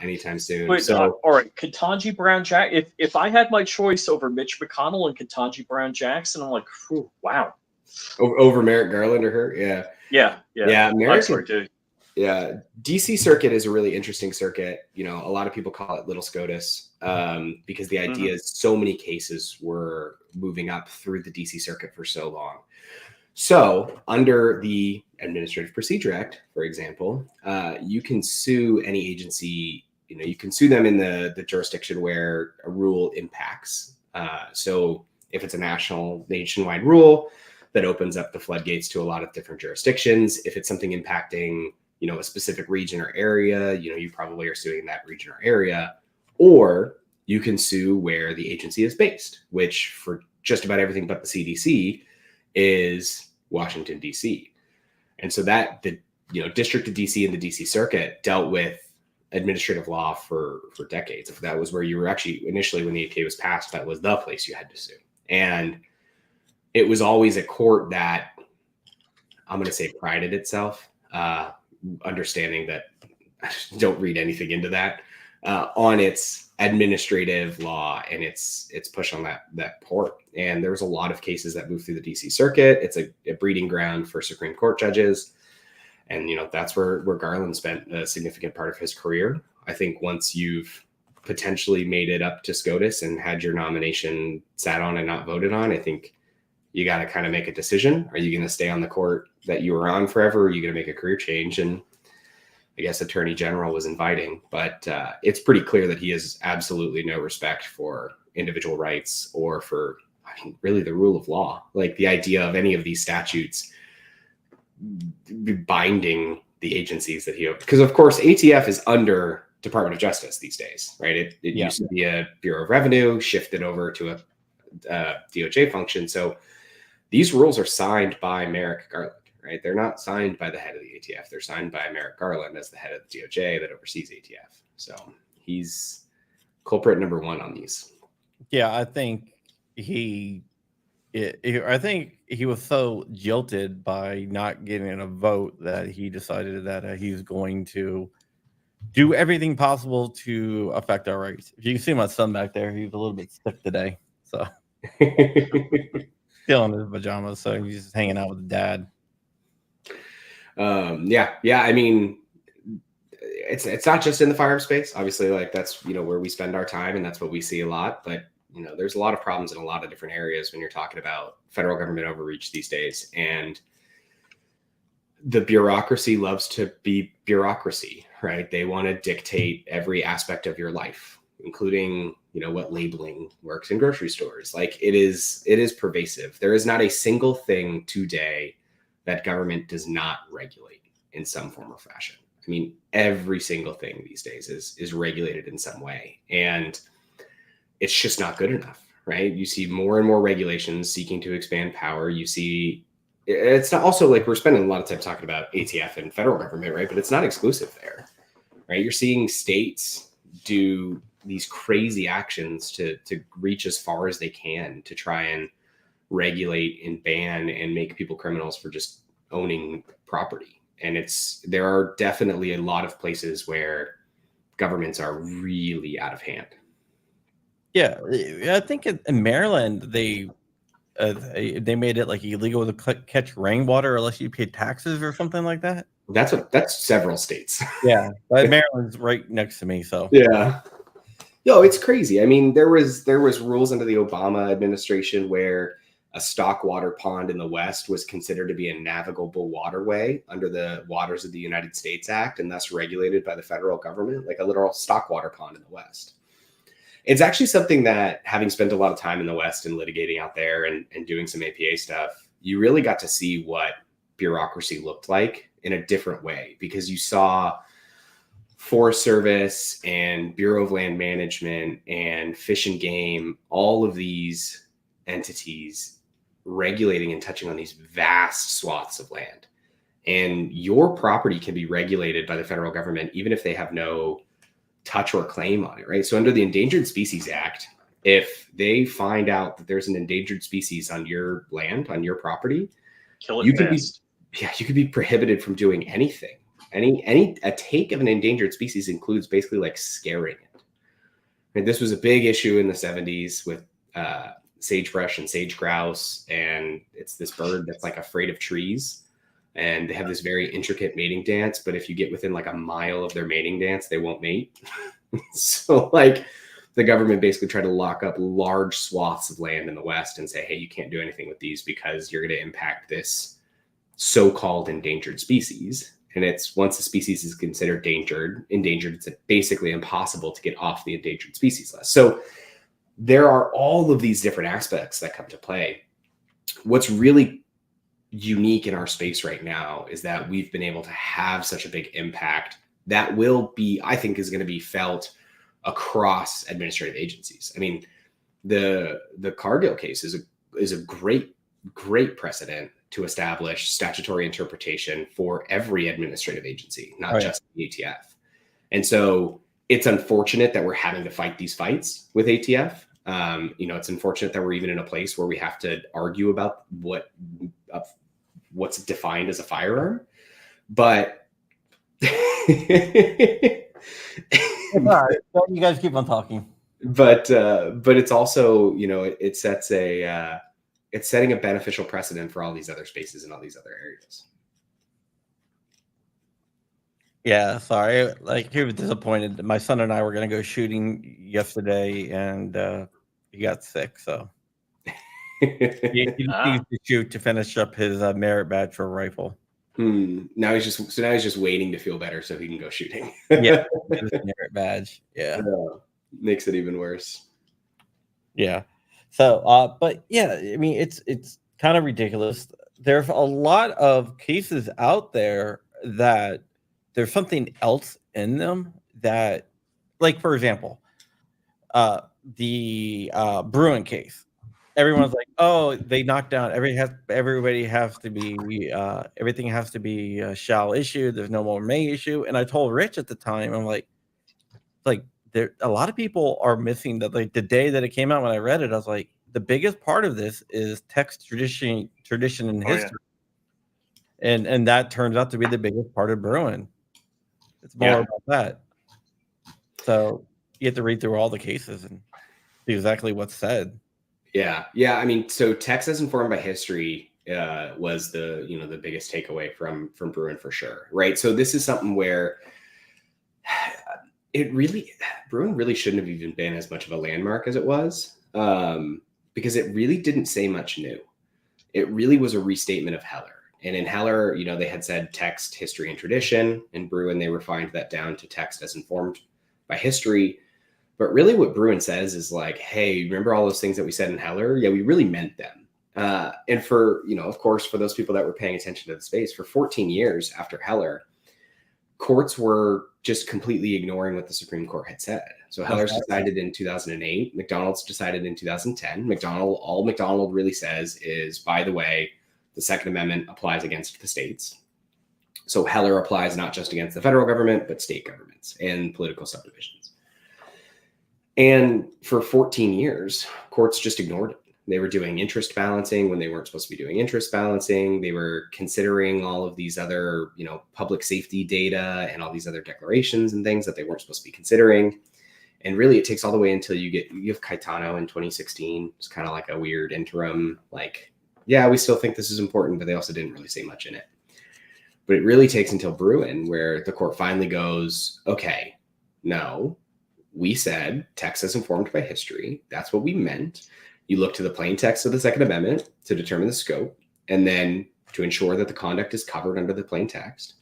anytime soon. Wait, all right, Ketanji Brown Jackson. If I had my choice over Mitch McConnell and Ketanji Brown Jackson, I'm like, wow. Over Merrick Garland or her, yeah. Merrick, yeah. DC circuit is a really interesting circuit. A lot of people call it Little SCOTUS because the idea is so many cases were moving up through the DC circuit for so long. So under the Administrative Procedure Act, for example, you can sue any agency, you can sue them in the jurisdiction where a rule impacts. So if it's a nationwide rule, that opens up the floodgates to a lot of different jurisdictions. If it's something impacting, a specific region or area, you probably are suing that region or area, or you can sue where the agency is based, which for just about everything but the CDC is Washington, D.C. And so that the District of D.C. and the D.C. Circuit dealt with administrative law for decades. If that was where you were actually initially, when the APA was passed, that was the place you had to sue. And it was always a court that, I'm going to say, prided itself, understanding that, don't read anything into that, on its administrative law and its push on that port. And there was a lot of cases that moved through the DC circuit. It's a breeding ground for Supreme Court judges. And, that's where Garland spent a significant part of his career. I think once you've potentially made it up to SCOTUS and had your nomination sat on and not voted on, I think you got to kind of make a decision. Are you going to stay on the court that you were on forever? Or are you going to make a career change? And I guess Attorney General was inviting, but it's pretty clear that he has absolutely no respect for individual rights or for, really the rule of law. Like the idea of any of these statutes binding the agencies that because of course ATF is under Department of Justice these days, right? It used to be a Bureau of Revenue, shifted over to a DOJ function. So these rules are signed by Merrick Garland. Right? They're not signed by the head of the ATF. They're signed by Merrick Garland as the head of the DOJ that oversees ATF. So he's culprit number one on these. Yeah, I think I think he was so jilted by not getting a vote that he decided that he's going to do everything possible to affect our rights. If you can see my son back there, he's a little bit sick today, so still in his pajamas, so he's just hanging out with dad. Yeah. I mean, it's not just in the firearm space. Obviously, like that's where we spend our time, and that's what we see a lot. But there's a lot of problems in a lot of different areas when you're talking about federal government overreach these days, and the bureaucracy loves to be bureaucracy, right? They want to dictate every aspect of your life, including what labeling works in grocery stores. Like it is pervasive. There is not a single thing today that government does not regulate in some form or fashion. I mean, every single thing these days is regulated in some way, and it's just not good enough, right? You see more and more regulations seeking to expand power. You see, it's not also like we're spending a lot of time talking about ATF and federal government, right? But it's not exclusive there, right? You're seeing states do these crazy actions to reach as far as they can to try and regulate and ban and make people criminals for just owning property. And there are definitely a lot of places where governments are really out of hand. Yeah, I think in Maryland they made it like illegal to catch rainwater unless you pay taxes or something like that. That's several states. Yeah, but Maryland's right next to me, so yeah. No, it's crazy. I mean, there was rules under the Obama administration where a stock water pond in the West was considered to be a navigable waterway under the Waters of the United States Act, and thus regulated by the federal government, like a literal stock water pond in the West. It's actually something that, having spent a lot of time in the West and litigating out there and doing some APA stuff, you really got to see what bureaucracy looked like in a different way, because you saw Forest Service and Bureau of Land Management and Fish and Game, all of these entities regulating and touching on these vast swaths of land. And your property can be regulated by the federal government, even if they have no touch or claim on it, right? So under the Endangered Species Act, if they find out that there's an endangered species on your land, on your property, you could be prohibited from doing anything. A take of an endangered species includes basically like scaring it. And this was a big issue in the 70s with sagebrush and sage grouse, and it's this bird that's like afraid of trees. And they have this very intricate mating dance, but if you get within like a mile of their mating dance, they won't mate. So like the government basically tried to lock up large swaths of land in the West and say, hey, you can't do anything with these because you're going to impact this so-called endangered species. And it's, once the species is considered endangered, it's basically impossible to get off the endangered species list. So there are all of these different aspects that come to play. What's really unique in our space right now is that we've been able to have such a big impact that will be, I think, is going to be felt across administrative agencies. I mean, the Cargill case is a great precedent to establish statutory interpretation for every administrative agency, not just the ATF. And so it's unfortunate that we're having to fight these fights with ATF. It's unfortunate that we're even in a place where we have to argue about what's defined as a firearm, but you guys keep on talking. But it's also, it's setting a beneficial precedent for all these other spaces and all these other areas. Yeah, sorry. Like, he was disappointed. My son and I were going to go shooting yesterday, and he got sick, so he needs to shoot to finish up his merit badge for a rifle. Now he's just waiting to feel better so he can go shooting. Yeah, his merit badge. Yeah, makes it even worse. Yeah. So, but yeah, I mean, it's kind of ridiculous. There's a lot of cases out there that there's something else in them that, like, for example, the Bruin case. Everyone's like, oh, they knocked down everybody has to be everything has to be shall issue. There's no more may issue. And I told Rich at the time, I'm like there a lot of people are missing that, like, the day that it came out. When I read it, I was like, the biggest part of this is text tradition and history. And that turns out to be the biggest part of Bruin. It's more about that. So you have to read through all the cases and see exactly what's said. Yeah. I mean, so text as informed by history was the biggest takeaway from Bruin for sure, right? So this is something where Bruin really shouldn't have even been as much of a landmark as it was, because it really didn't say much new. It really was a restatement of Heller. And in Heller, they had said text, history, and tradition. In Bruin, they refined that down to text as informed by history. But really what Bruin says is like, hey, remember all those things that we said in Heller? Yeah, we really meant them. And for, of course, for those people that were paying attention to the space, for 14 years after Heller, courts were just completely ignoring what the Supreme Court had said. So Heller's decided in 2008, McDonald's decided in 2010. All McDonald really says is, by the way, the Second Amendment applies against the states. So Heller applies not just against the federal government, but state governments and political subdivisions. And for 14 years, courts just ignored it. They were doing interest balancing when they weren't supposed to be doing interest balancing. They were considering all of these other, public safety data and all these other declarations and things that they weren't supposed to be considering. And really, it takes all the way until you have Caetano in 2016. It's kind of like a weird interim, like, yeah, we still think this is important, but they also didn't really say much in it. But it really takes until Bruin where the court finally goes, okay, no, we said text as informed by history. That's what we meant. You look to the plain text of the Second Amendment to determine the scope, and then to ensure that the conduct is covered under the plain text.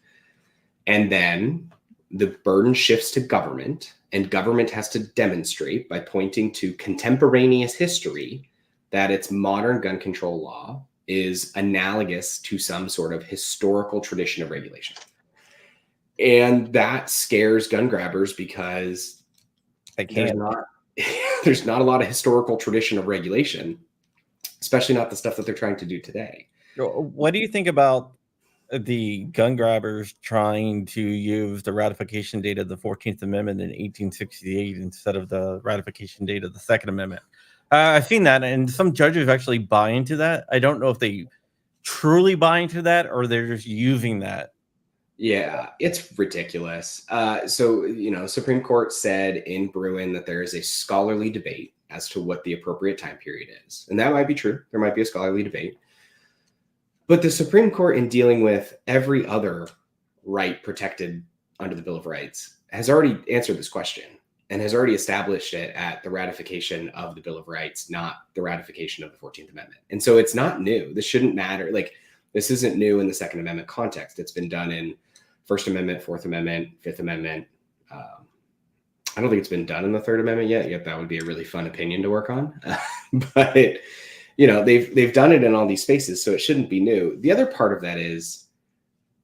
And then the burden shifts to government, and government has to demonstrate by pointing to contemporaneous history that its modern gun control law is analogous to some sort of historical tradition of regulation. And that scares gun grabbers because there's not a lot of historical tradition of regulation, especially not the stuff that they're trying to do today. What do you think about the gun grabbers trying to use the ratification date of the 14th Amendment in 1868 instead of the ratification date of the Second Amendment? I've seen that, and some judges actually buy into that. I don't know if they truly buy into that or they're just using that. Yeah, it's ridiculous. Supreme Court said in Bruin that there is a scholarly debate as to what the appropriate time period is. And that might be true. There might be a scholarly debate. But the Supreme Court, in dealing with every other right protected under the Bill of Rights, has already answered this question and has already established it at the ratification of the Bill of Rights, not the ratification of the 14th Amendment. And so it's not new. This shouldn't matter. Like, this isn't new in the Second Amendment context. It's been done in First Amendment, Fourth Amendment, Fifth Amendment. I don't think it's been done in the Third Amendment yet. That would be a really fun opinion to work on. But they've done it in all these spaces, so it shouldn't be new. The other part of that is,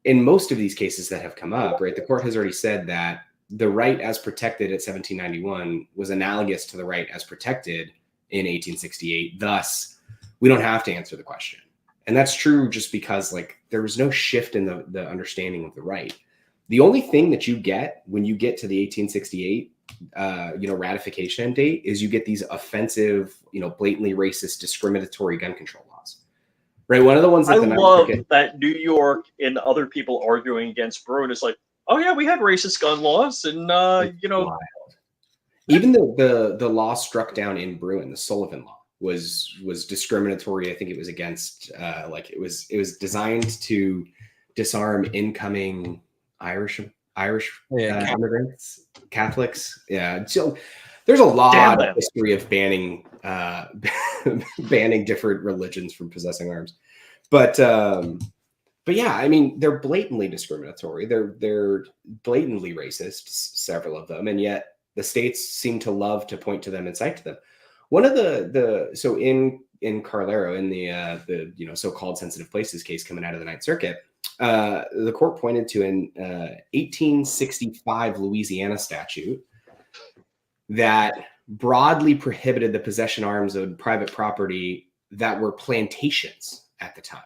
in most of these cases that have come up, right, the court has already said that the right as protected at 1791 was analogous to the right as protected in 1868. Thus, we don't have to answer the question. And that's true just because, like, there was no shift in the understanding of the right. The only thing that you get when you get to the 1868 ratification date is you get these offensive, blatantly racist, discriminatory gun control laws. Right? One of the ones that I love that New York and other people arguing against Bruin is like, oh yeah, we had racist gun laws, and wild. Even the law struck down in Bruin, the Sullivan Law, was discriminatory. I think it was against it was designed to disarm incoming Irish immigrants, Catholics. Yeah, so there's a lot of history of banning different religions from possessing arms, but yeah, I mean, they're blatantly discriminatory. They're blatantly racist, several of them, and yet the states seem to love to point to them and cite to them. One of so in Carlero, in the so-called sensitive places case coming out of the Ninth Circuit, the court pointed to an 1865 Louisiana statute that broadly prohibited the possession arms of private property that were plantations at the time.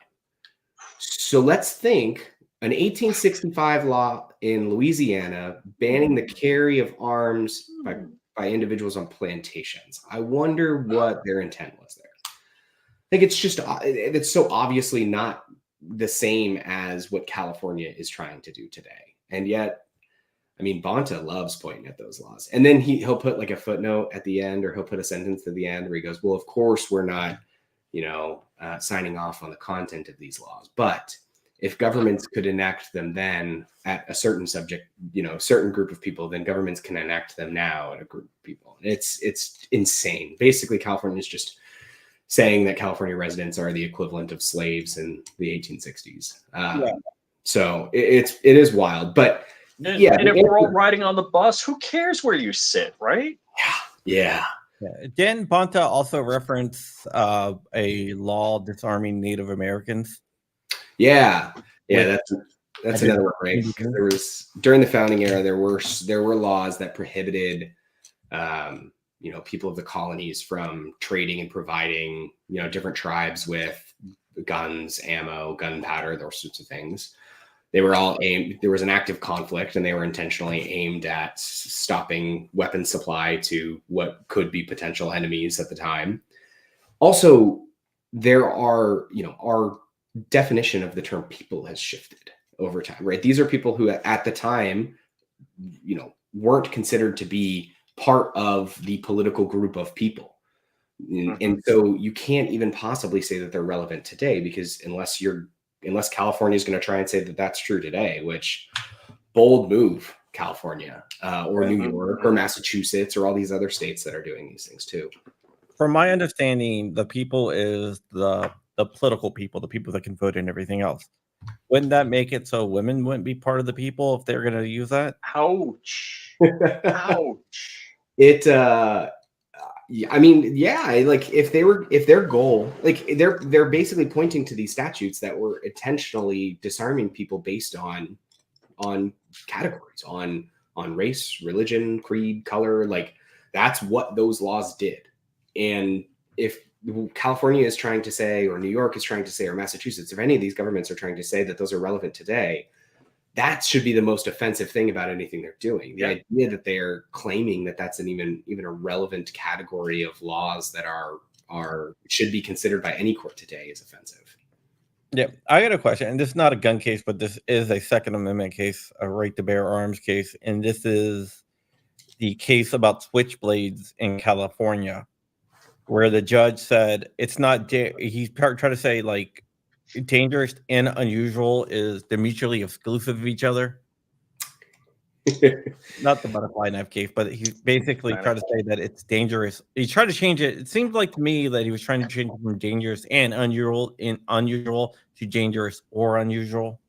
So let's think an 1865 law in Louisiana banning the carry of arms by individuals on plantations. I wonder what their intent was there. Like it's so obviously not the same as what California is trying to do today. And yet, I mean, Bonta loves pointing at those laws. And then he'll put like a footnote at the end, or he'll put a sentence at the end where he goes, well, of course, we're not, signing off on the content of these laws. But if governments could enact them then at a certain subject, certain group of people, then governments can enact them now at a group of people. It's insane. Basically, California is just saying that California residents are the equivalent of slaves in the 1860s. So it is wild. But and if we're all riding on the bus, who cares where you sit, right? Yeah. Didn't Bonta also reference a law disarming Native Americans? Yeah, that's another one, right? Because there was, during the founding era, there were laws that prohibited people of the colonies from trading and providing different tribes with guns, ammo, gunpowder, those sorts of things. They were all aimed, there was an active conflict, and they were intentionally aimed at stopping weapons supply to what could be potential enemies at the time. Also, there are, our definition of the term people has shifted over time, right? These are people who at the time, weren't considered to be part of the political group of people. And so you can't even possibly say that they're relevant today, because unless California is going to try and say that that's true today, which bold move, California or New York or Massachusetts or all these other states that are doing these things too. From my understanding, the people is the political people, the people that can vote and everything else. Wouldn't that make it so women wouldn't be part of the people if they're going to use that? Ouch. Ouch. I mean, yeah, like if their goal, like they're basically pointing to these statutes that were intentionally disarming people based on categories, on race, religion, creed, color, like that's what those laws did. And if California is trying to say, or New York is trying to say, or Massachusetts, if any of these governments are trying to say that those are relevant today, that should be the most offensive thing about anything they're doing. The idea that they're claiming that that's an even a relevant category of laws that should be considered by any court today is offensive. Yeah, I got a question, and this is not a gun case, but this is a Second Amendment case, a right to bear arms case, and this is the case about switchblades in California, where the judge said it's not. He's trying to say like dangerous and unusual is they're mutually exclusive of each other. Not the butterfly knife case, but he basically tried to say that it's dangerous. He tried to change it. It seemed like to me that he was trying to change it from dangerous and unusual to dangerous or unusual.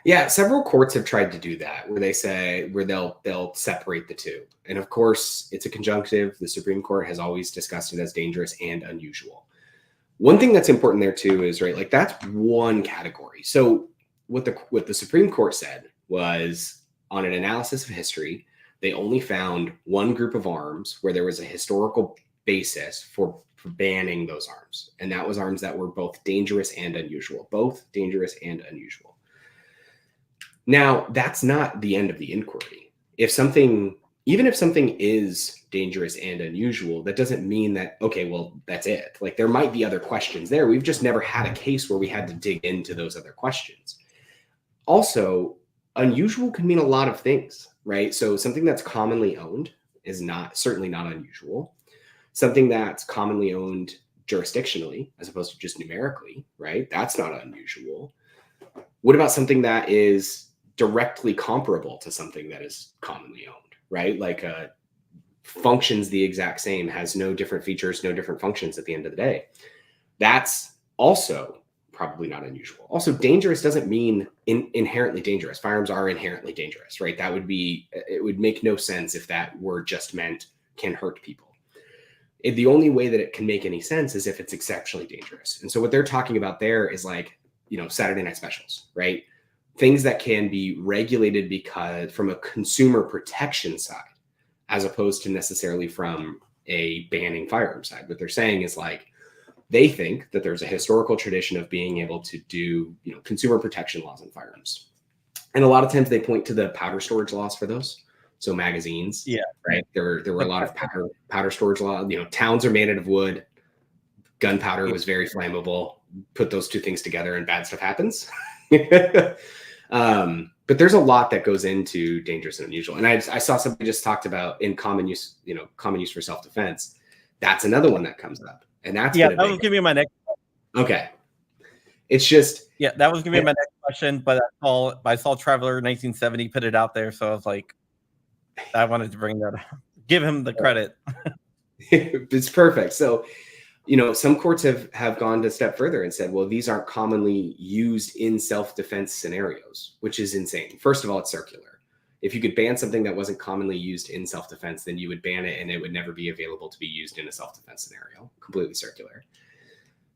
Yeah, several courts have tried to do that, where they'll separate the two. And of course, it's a conjunctive. The Supreme Court has always discussed it as dangerous and unusual. One thing that's important there too is, right, like that's one category. So what the Supreme Court said was, on an analysis of history, they only found one group of arms where there was a historical basis for banning those arms. And that was arms that were both dangerous and unusual, both dangerous and unusual. Now, that's not the end of the inquiry. Even if something is dangerous and unusual, that doesn't mean that, okay, well, that's it. Like there might be other questions there. We've just never had a case where we had to dig into those other questions. Also, unusual can mean a lot of things, right? So something that's commonly owned is certainly not unusual. Something that's commonly owned jurisdictionally, as opposed to just numerically, right? That's not unusual. What about something that is directly comparable to something that is commonly owned, right? Like functions the exact same, has no different features, no different functions at the end of the day. That's also probably not unusual. Also, dangerous doesn't mean inherently dangerous. Firearms are inherently dangerous, right? It would make no sense if that word just meant can hurt people. The only way that it can make any sense is if it's exceptionally dangerous. And so what they're talking about there is like, Saturday night specials, right? Things that can be regulated because from a consumer protection side, as opposed to necessarily from a banning firearm side. What they're saying is like, they think that there's a historical tradition of being able to do, consumer protection laws on firearms. And a lot of times they point to the powder storage laws for those. So magazines, right? There were a lot of powder storage laws. Towns are made out of wood. gunpowder was very flammable. Put those two things together and bad stuff happens. But there's a lot that goes into dangerous and unusual. And I saw somebody just talked about in common use, common use for self-defense. That's another one that comes up. And that's that was gonna be my next. Okay. It's just that was gonna be my next question, but I saw Traveler 1970 put it out there, so I was like, I wanted to bring that up. Give him the credit. It's perfect. So, some courts have gone a step further and said, well, these aren't commonly used in self-defense scenarios, which is insane. First of all, it's circular. If you could ban something that wasn't commonly used in self-defense, then you would ban it and it would never be available to be used in a self-defense scenario. Completely circular.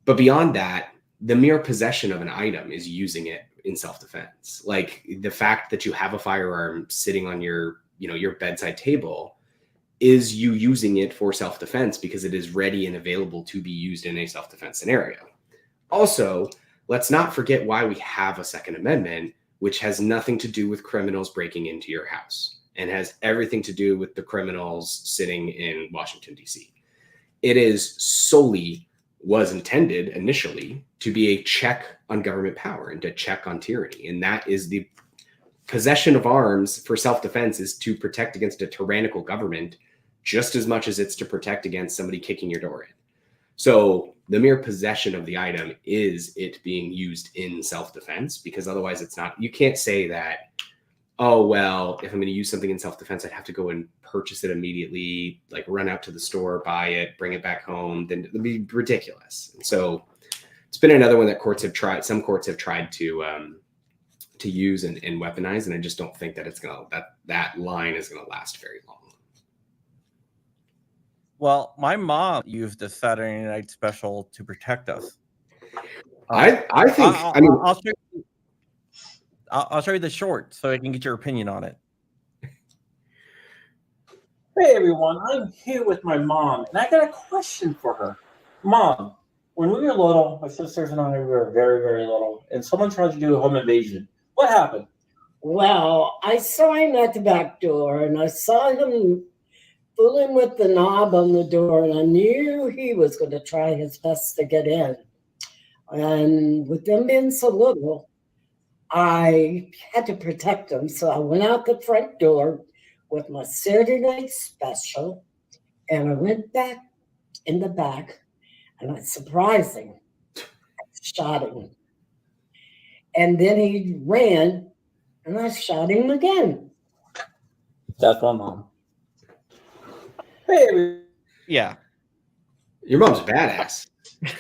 But beyond that, the mere possession of an item is using it in self-defense. Like the fact that you have a firearm sitting on your bedside table is you using it for self-defense because it is ready and available to be used in a self-defense scenario. Also, let's not forget why we have a Second Amendment, which has nothing to do with criminals breaking into your house and has everything to do with the criminals sitting in Washington, D.C. It is solely was intended initially to be a check on government power and to check on tyranny. And that is the possession of arms for self-defense is to protect against a tyrannical government just as much as it's to protect against somebody kicking your door in. So the mere possession of the item is it being used in self-defense, because otherwise it's not, you can't say that, oh, well, if I'm going to use something in self-defense, I'd have to go and purchase it immediately, like run out to the store, buy it, bring it back home. Then it'd be ridiculous. And so it's been another one that some courts have tried to use and weaponize. And I just don't think that that line is going to last very long. Well, my mom used the Saturday Night Special to protect us. I think I'll show you the short so I can get your opinion on it. Hey everyone, I'm here with my mom, and I got a question for her. Mom, when we were little, my sisters and I were very, very little, and someone tried to do a home invasion. What happened? Well, I saw him at the back door, and I saw him fooling with the knob on the door, and I knew he was going to try his best to get in. And with them being so little, I had to protect them, so I went out the front door with my Saturday Night Special, and I went back in the back, and I surprised him. I shot him. And then he ran, and I shot him again. That's my mom. Hey, Yeah. Your mom's badass.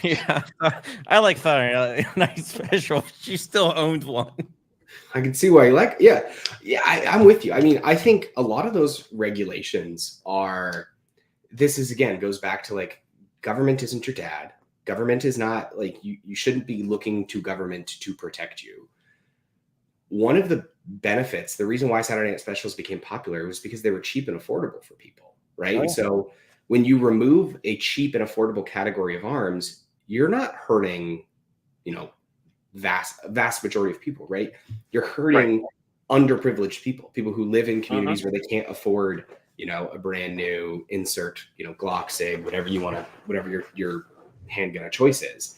Yeah. I like Saturday Night Special. She still owns one. I can see why you like. Yeah, I'm with you. I mean, I think a lot of those regulations goes back to like, government isn't your dad. Government is not like, you shouldn't be looking to government to protect you. One of the benefits, the reason why Saturday Night Specials became popular was because they were cheap and affordable for people, right? Oh. So when you remove a cheap and affordable category of arms, you're not hurting, vast majority of people, right? You're hurting underprivileged people who live in communities where they can't afford, a brand new insert, Glock SIG, whatever your handgun of choice is.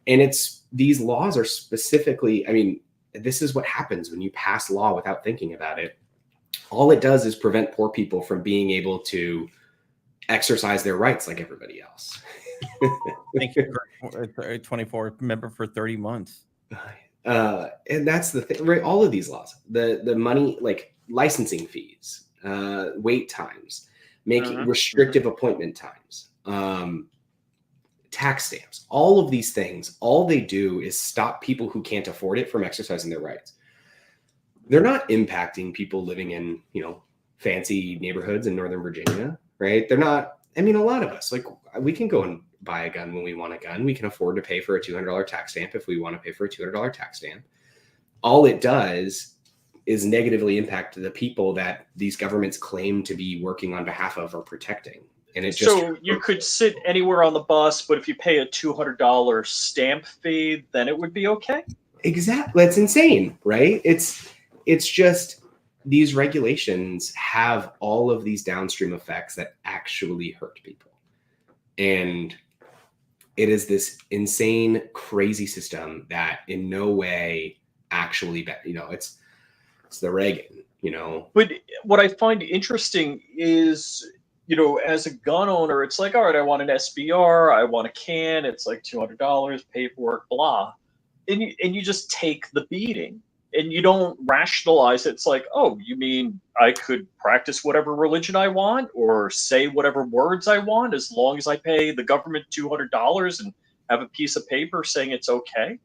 And these laws are specifically, I mean, this is what happens when you pass law without thinking about it. All it does is prevent poor people from being able to exercise their rights like everybody else. Thank you for 24 member for 30 months. And that's the thing, right? All of these laws, the money, like licensing fees, wait times, making restrictive appointment times, tax stamps, all of these things, all they do is stop people who can't afford it from exercising their rights. They're not impacting people living in, fancy neighborhoods in Northern Virginia, right? They're not, I mean, a lot of us, like, we can go and buy a gun when we want a gun. We can afford to pay for a $200 tax stamp if we want to pay for a $200 tax stamp. All it does is negatively impact the people that these governments claim to be working on behalf of or protecting. And it just, so you could sit anywhere on the bus, but if you pay a $200 stamp fee, then it would be okay. Exactly. That's insane, right? It's just, these regulations have all of these downstream effects that actually hurt people. And it is this insane, crazy system that in no way actually, it's the Reagan, But what I find interesting is, as a gun owner, it's like, all right, I want an SBR, I want a can, it's like $200, paperwork, blah. And you just take the beating and you don't rationalize it. It's like, oh, you mean I could practice whatever religion I want or say whatever words I want as long as I pay the government $200 and have a piece of paper saying it's okay?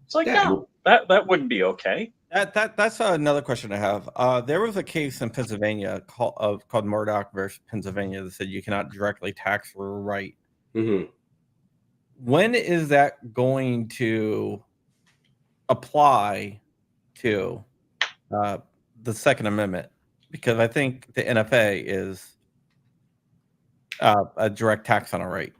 It's like, no, that wouldn't be okay. That's another question I have. There was a case in Pennsylvania called Murdoch versus Pennsylvania that said you cannot directly tax for a right. Mm-hmm. When is that going to apply to the Second Amendment? Because I think the NFA is a direct tax on a right.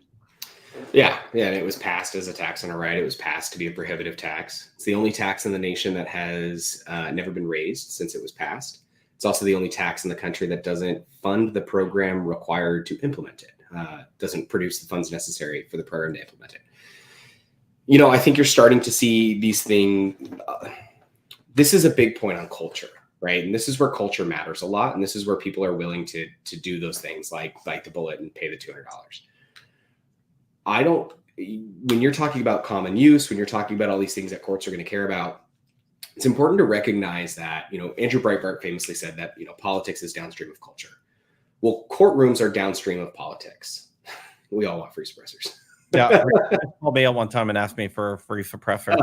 Yeah, and it was passed as a tax on a right. It was passed to be a prohibitive tax. It's the only tax in the nation that has never been raised since it was passed. It's also the only tax in the country that doesn't fund the program required to implement it, doesn't produce the funds necessary for the program to implement it. I think you're starting to see these things. This is a big point on culture, right? And this is where culture matters a lot. And this is where people are willing to do those things like bite the bullet and pay the $200. When you're talking about common use, when you're talking about all these things that courts are going to care about, it's important to recognize that, Andrew Breitbart famously said that, politics is downstream of culture. Well, courtrooms are downstream of politics. We all want free suppressors. Yeah. Rick called me out one time and asked me for a free suppressor.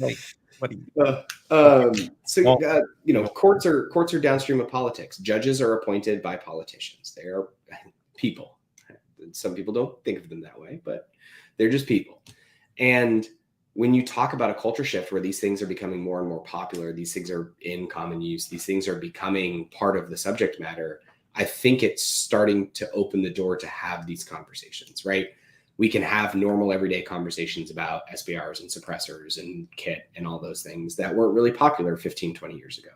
Like, what do you... courts are downstream of politics. Judges are appointed by politicians. They are people. Some people don't think of them that way, but they're just people. And when you talk about a culture shift where these things are becoming more and more popular, these things are in common use, these things are becoming part of the subject matter, I think it's starting to open the door to have these conversations, right? We can have normal everyday conversations about SBRs and suppressors and kit and all those things that weren't really popular 15, 20 years ago.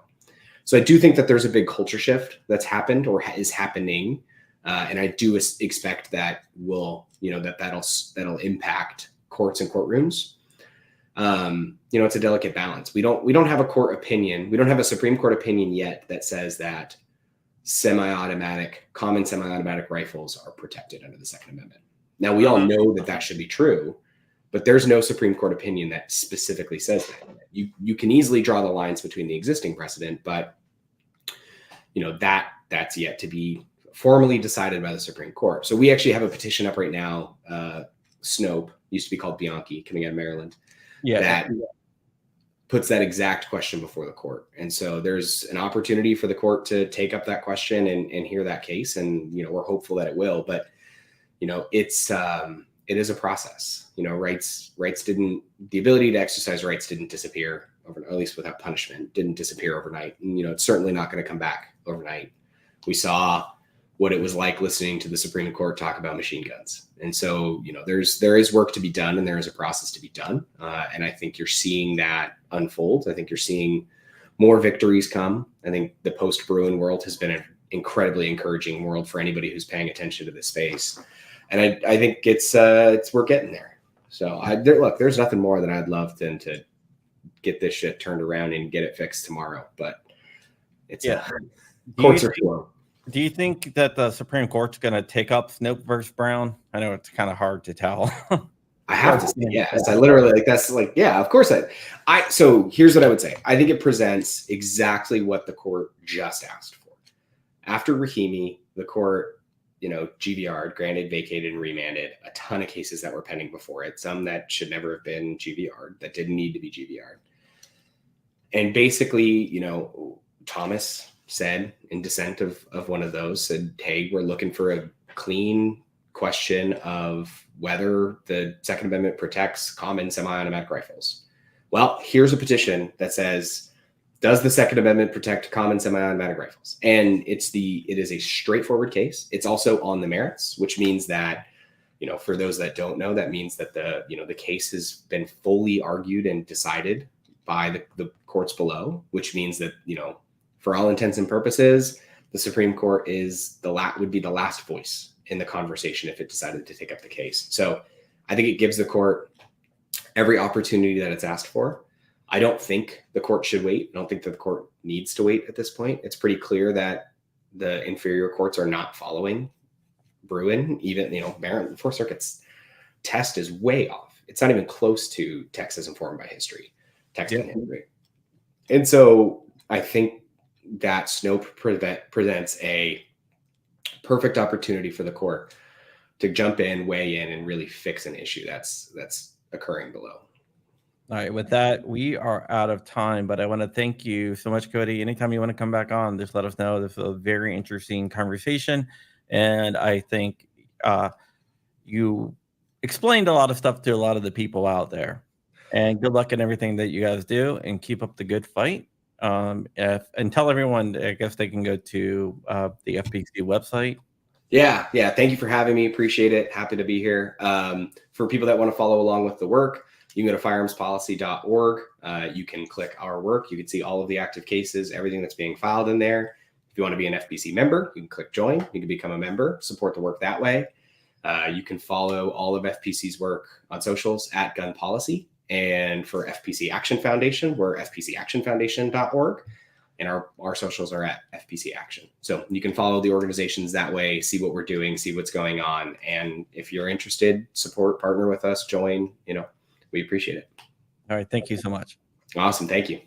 So I do think that there's a big culture shift that's happened or is happening. And I do expect that that'll impact courts and courtrooms. It's a delicate balance. We don't have a court opinion. We don't have a Supreme Court opinion yet that says that common semi-automatic rifles are protected under the Second Amendment. Now, we all know that should be true, but there's no Supreme Court opinion that specifically says that. You can easily draw the lines between the existing precedent, but that's yet to be formally decided by the Supreme Court. So we actually have a petition up right now. Snope used to be called Bianchi, coming out of Maryland. Yeah, that puts that exact question before the court. And so there's an opportunity for the court to take up that question and hear that case. And, we're hopeful that it will, but it is a process. The ability to exercise rights didn't disappear at least without punishment, didn't disappear overnight. And, it's certainly not going to come back overnight. We saw what it was like listening to the Supreme Court talk about machine guns. And so, there is work to be done and there is a process to be done. And I think you're seeing that unfold. I think you're seeing more victories come. I think the post-Bruin world has been an incredibly encouraging world for anybody who's paying attention to this space. And I think we're getting there. So there's nothing more than I'd love than to get this shit turned around and get it fixed tomorrow. But courts are slow. Do you think that the Supreme Court's going to take up Snope versus Brown? I know it's kind of hard to tell. I have to say yes. I literally of course. So here's what I would say. I think it presents exactly what the court just asked for. After Rahimi, the court, GVR'd, granted, vacated, and remanded a ton of cases that were pending before it. Some that should never have been GVR'd, that didn't need to be GVR'd. And basically, Thomas said in dissent of one of those, said, hey, we're looking for a clean question of whether the Second Amendment protects common semi-automatic rifles. Well, here's a petition that says, does the Second Amendment protect common semi-automatic rifles? And it is a straightforward case. It's also on the merits, which means that, for those that don't know, that means that the case has been fully argued and decided by the courts below, which means that, for all intents and purposes, the Supreme Court would be the last voice in the conversation if it decided to take up the case. So I think it gives the court every opportunity that it's asked for. I don't think the court should wait. I don't think that the court needs to wait at this point. It's pretty clear that the inferior courts are not following Bruin. Even, Maryland Fourth Circuit's test is way off. It's not even close to Texas informed by history, Texas and history. And so I think that Snope presents a perfect opportunity for the court to jump in, weigh in, and really fix an issue that's occurring below. All right, with that, we are out of time, but I want to thank you so much, Cody. Anytime you want to come back on, just let us know. This was a very interesting conversation, and I think you explained a lot of stuff to a lot of the people out there. And good luck in everything that you guys do, and keep up the good fight. And tell everyone, I guess they can go to the FPC website. Yeah. Thank you for having me. Appreciate it. Happy to be here. For people that want to follow along with the work, you can go to firearmspolicy.org. You can click our work. You can see all of the active cases, everything that's being filed in there. If you want to be an FPC member, you can click join. You can become a member, support the work that way. You can follow all of FPC's work on socials at Gun Policy. And for FPC Action Foundation, we're fpcactionfoundation.org. And our socials are at FPC Action. So you can follow the organizations that way, see what we're doing, see what's going on. And if you're interested, support, partner with us, join, we appreciate it. All right. Thank you so much. Awesome. Thank you.